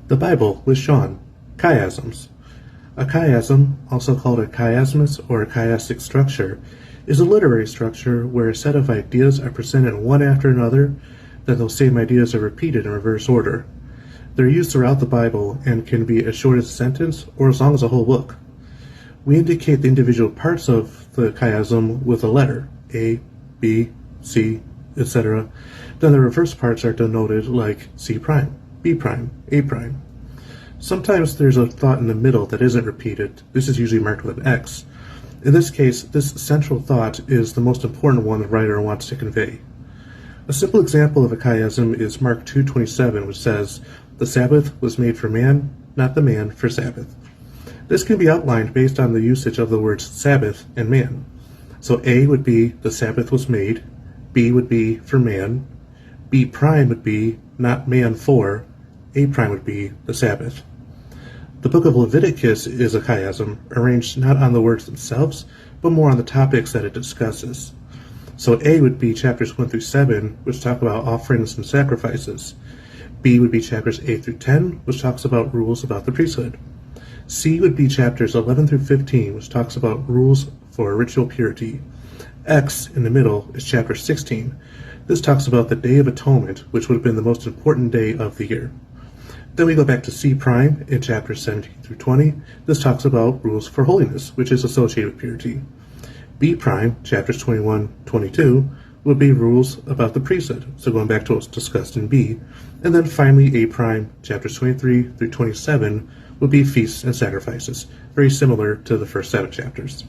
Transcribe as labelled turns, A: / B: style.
A: The Bible with Sean. Chiasms. A chiasm, also called a chiasmus or a chiastic structure, is a literary structure where a set of ideas are presented one after another, then those same ideas are repeated in reverse order. They're used throughout the Bible and can be as short as a sentence or as long as a whole book. We indicate the individual parts of the chiasm with a letter, A, B, C, etc. Then the reverse parts are denoted like C prime, B prime, A prime. Sometimes there's a thought in the middle that isn't repeated. This is usually marked with an X. In this case, this central thought is the most important one the writer wants to convey. A simple example of a chiasm is Mark 2:27, which says, "The Sabbath was made for man, not the man for Sabbath." This can be outlined based on the usage of the words Sabbath and man. So A would be, the Sabbath was made, B would be for man, B prime would be, not man for, A prime would be the Sabbath. The book of Leviticus is a chiasm, arranged not on the words themselves, but more on the topics that it discusses. So A would be chapters 1 through 7, which talk about offerings and sacrifices. B would be chapters 8 through 10, which talks about rules about the priesthood. C would be chapters 11 through 15, which talks about rules for ritual purity. X, in the middle, is chapter 16. This talks about the Day of Atonement, which would have been the most important day of the year. Then we go back to C prime in chapters 17 through 20. This talks about rules for holiness, which is associated with purity. B prime, chapters 21-22, would be rules about the priesthood, so going back to what was discussed in B. And then finally A prime, chapters 23 through 27, would be feasts and sacrifices, very similar to the first 7 chapters.